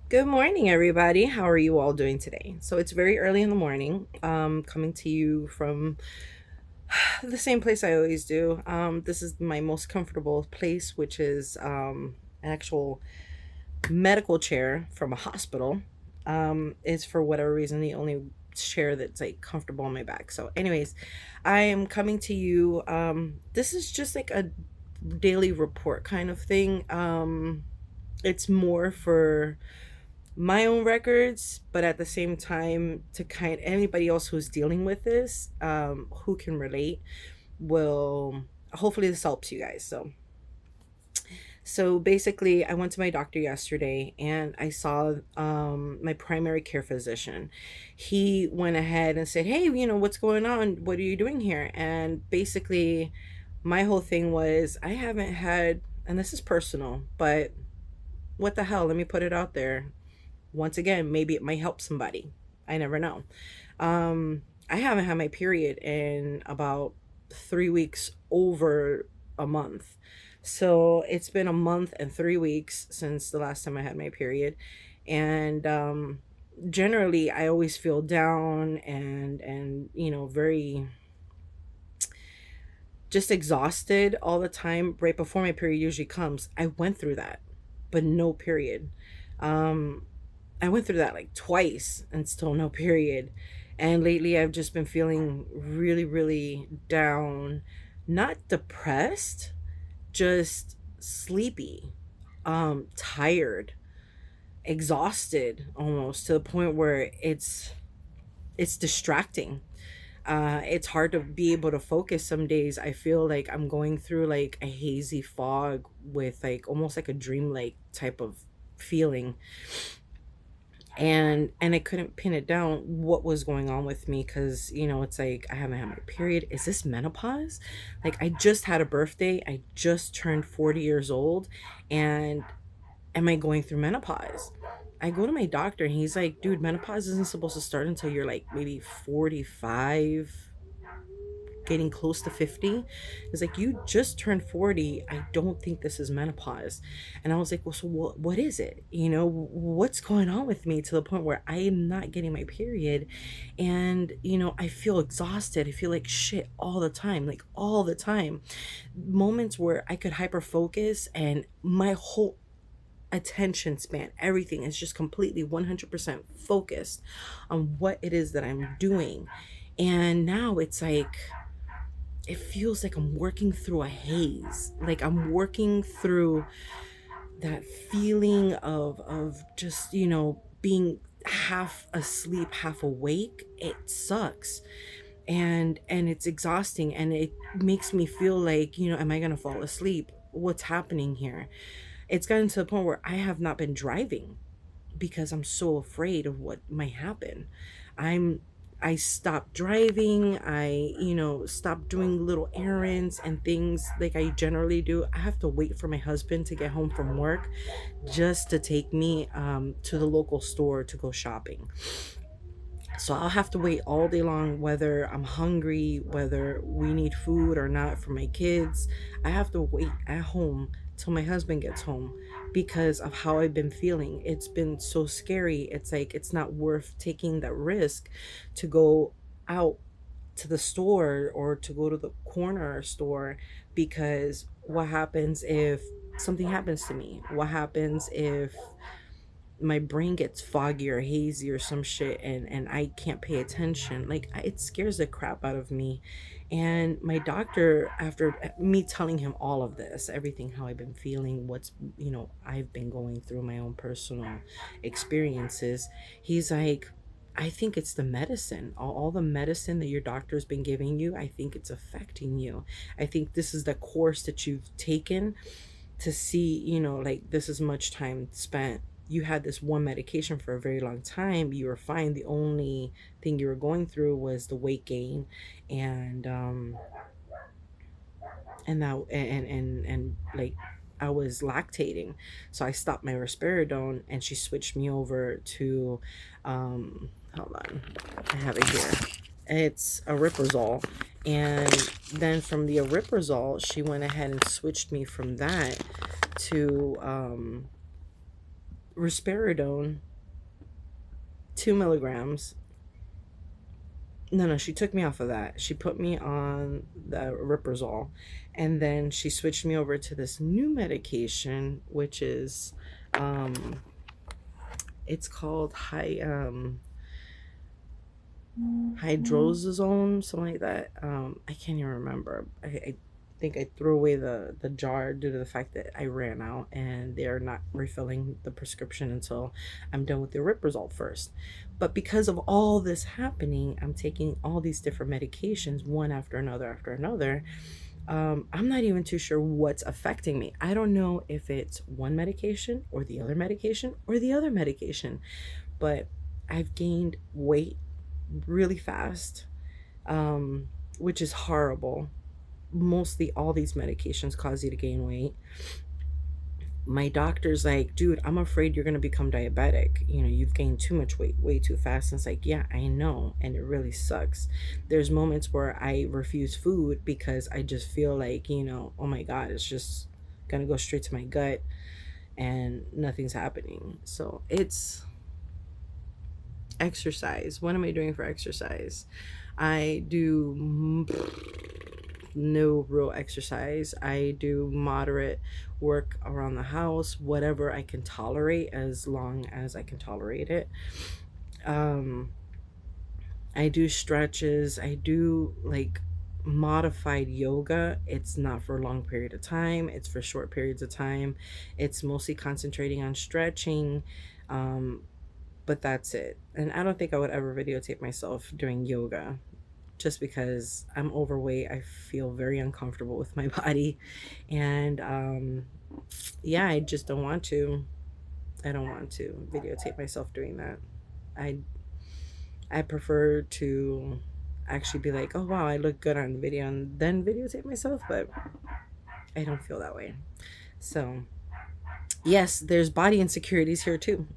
Good morning, everybody. How are you all doing today? So it's very early in the morning. Coming to you from the same place I always do. This is my most comfortable place, which is an actual medical chair from a hospital. Is for whatever reason the only chair that's like comfortable on my back. So, anyways, I am coming to you. This is just like a daily report kind of thing. It's more for my own records, but at the same time, to kind anybody else who's dealing with this, who can relate, will hopefully this helps you guys. So basically, I went to my doctor yesterday and I saw my primary care physician. He went ahead and said, "Hey, what's going on? What are you doing here?" And basically, my whole thing was, I haven't had, and this is personal, but what the hell? Let me put it out there once again, maybe it might help somebody. I never know. I haven't had my period in about 3 weeks, over a month. So it's been a month and 3 weeks since the last time I had my period. And generally, I always feel down and very just exhausted all the time right before my period usually comes. I went through that, but no period. Um, I went through that like twice and still no period. And lately I've just been feeling really, really down, not depressed, just sleepy, tired, exhausted almost to the point where it's distracting. It's hard to be able to focus some days. I feel like I'm going through like a hazy fog with like almost like a dreamlike type of feeling, and I couldn't pin it down what was going on with me, because it's like I haven't had my period. Is this menopause? Like, I just had a birthday, I just turned 40 years old, and am I going through menopause? I go to my doctor and he's like, dude, menopause isn't supposed to start until you're like maybe 45, getting close to 50. It's like, you just turned 40. I don't think this is menopause. And I was like, well, so what is it? What's going on with me to the point where I am not getting my period? And, I feel exhausted. I feel like shit all the time, like all the time. Moments where I could hyper focus and my whole attention span, everything is just completely 100% focused on what it is that I'm doing. And now it's like, it feels like I'm working through a haze. Like I'm working through that feeling of just, being half asleep, half awake. It sucks. And it's exhausting, and it makes me feel like, am I going to fall asleep? What's happening here? It's gotten to the point where I have not been driving because I'm so afraid of what might happen. I'm I stopped driving. I, stopped doing little errands and things like I generally do. I have to wait for my husband to get home from work just to take me to the local store to go shopping. So I'll have to wait all day long, whether I'm hungry, whether we need food or not for my kids. I have to wait at home till my husband gets home because of how I've been feeling. It's been so scary. It's like it's not worth taking that risk to go out to the store or to go to the corner store, because what happens if something happens to me? What happens if my brain gets foggy or hazy or some shit, and I can't pay attention? Like, it scares the crap out of me. And my doctor, after me telling him all of this, everything, how I've been feeling, what's, I've been going through, my own personal experiences, he's like, I think it's the medicine, all the medicine that your doctor's been giving you. I think it's affecting you. I think this is the course that you've taken to see, like, this is much time spent. You had this one medication for a very long time. You were fine. The only thing you were going through was the weight gain, and like, I was lactating, so I stopped my risperidone, and she switched me over to, hold on, I have it here. It's ariprazole, and then from the ariprazole, she went ahead and switched me from that to risperidone, 2 milligrams. No, she took me off of that. She put me on the Riprazole, and then she switched me over to this new medication, which is, um, it's called hydrozone, something like that. I can't even remember. I think I threw away the jar due to the fact that I ran out, and they're not refilling the prescription until I'm done with the Riprazole first. But because of all this happening, I'm taking all these different medications, one after another after another. I'm not even too sure what's affecting me. I don't know if it's one medication or the other medication or the other medication, but I've gained weight really fast, um, which is horrible. Mostly all these medications cause you to gain weight. My doctor's like, dude, I'm afraid you're going to become diabetic. You've gained too much weight way too fast. And it's like, yeah, I know. And it really sucks. There's moments where I refuse food because I just feel like, oh my God, it's just going to go straight to my gut and nothing's happening. So it's exercise. What am I doing for exercise? I do no real exercise. I do moderate work around the house, whatever I can tolerate, as long as I can tolerate it. I do stretches. I do like modified yoga. It's not for a long period of time, it's for short periods of time. It's mostly concentrating on stretching. But that's it. And I don't think I would ever videotape myself doing yoga, just because I'm overweight. I feel very uncomfortable with my body. And yeah, I just don't want to. I don't want to videotape myself doing that. I I prefer to actually be like, oh wow, I look good on the video, and then videotape myself, but I don't feel that way. So yes, there's body insecurities here too.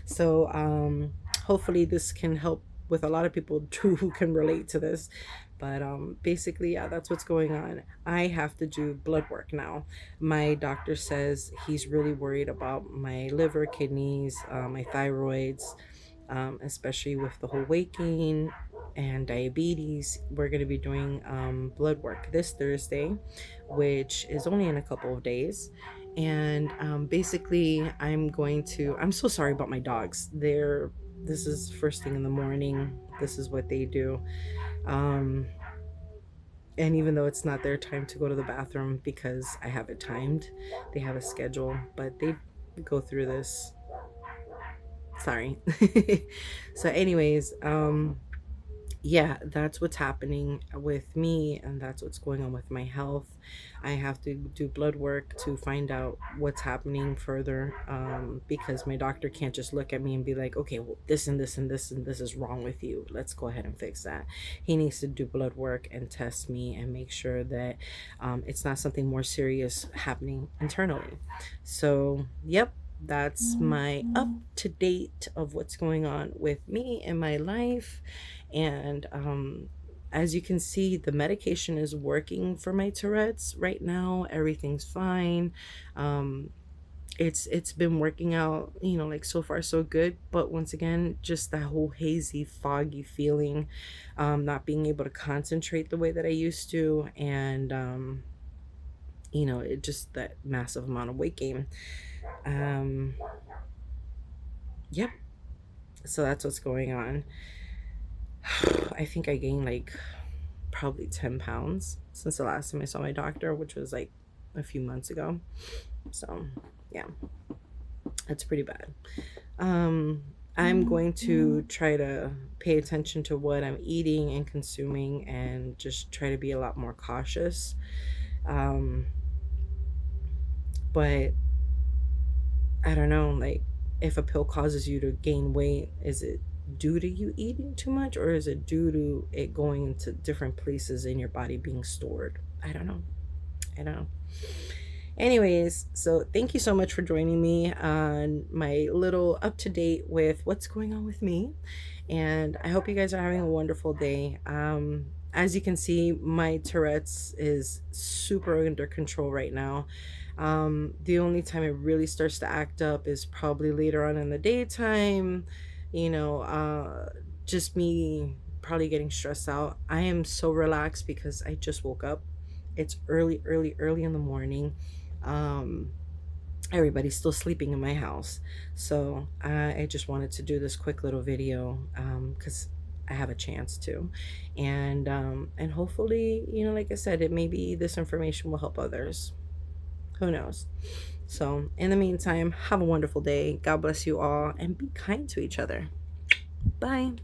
So hopefully this can help with a lot of people too who can relate to this. But basically, yeah, that's what's going on. I have to do blood work now. My doctor says he's really worried about my liver, kidneys, my thyroids, especially with the whole weight gain and diabetes. We're going to be doing blood work this Thursday, which is only in a couple of days. And basically, I'm so sorry about my dogs. This is first thing in the morning. This is what they do. Um, and even though it's not their time to go to the bathroom because I have it timed, they have a schedule, but they go through this. Sorry. So, anyways, yeah, that's what's happening with me, and that's what's going on with my health. I have to do blood work to find out what's happening further, because my doctor can't just look at me and be like, okay, well, this and this and this and this is wrong with you, let's go ahead and fix that. He needs to do blood work and test me and make sure that it's not something more serious happening internally. So yep, that's my up to date of what's going on with me in my life. And as you can see, the medication is working for my Tourette's right now. Everything's fine. It's been working out, like so far so good. But once again, just that whole hazy, foggy feeling, not being able to concentrate the way that I used to, and it just that massive amount of weight gain. Yep. So that's what's going on. I think I gained like probably 10 pounds since the last time I saw my doctor, which was like a few months ago. So yeah, that's pretty bad. I'm going to try to pay attention to what I'm eating and consuming, and just try to be a lot more cautious. But I don't know, like, if a pill causes you to gain weight, is it due to you eating too much, or is it due to it going into different places in your body being stored? I don't know. I don't know. Anyways, so thank you so much for joining me on my little up to date with what's going on with me. And I hope you guys are having a wonderful day. As you can see, my Tourette's is super under control right now. The only time it really starts to act up is probably later on in the daytime, you know, just me probably getting stressed out. I am so relaxed because I just woke up. It's early, early, early in the morning. Um, Everybody's still sleeping in my house. So I just wanted to do this quick little video because I have a chance to. And hopefully, you know, like I said, it maybe this information will help others. Who knows? So in the meantime, have a wonderful day. God bless you all and be kind to each other. Bye.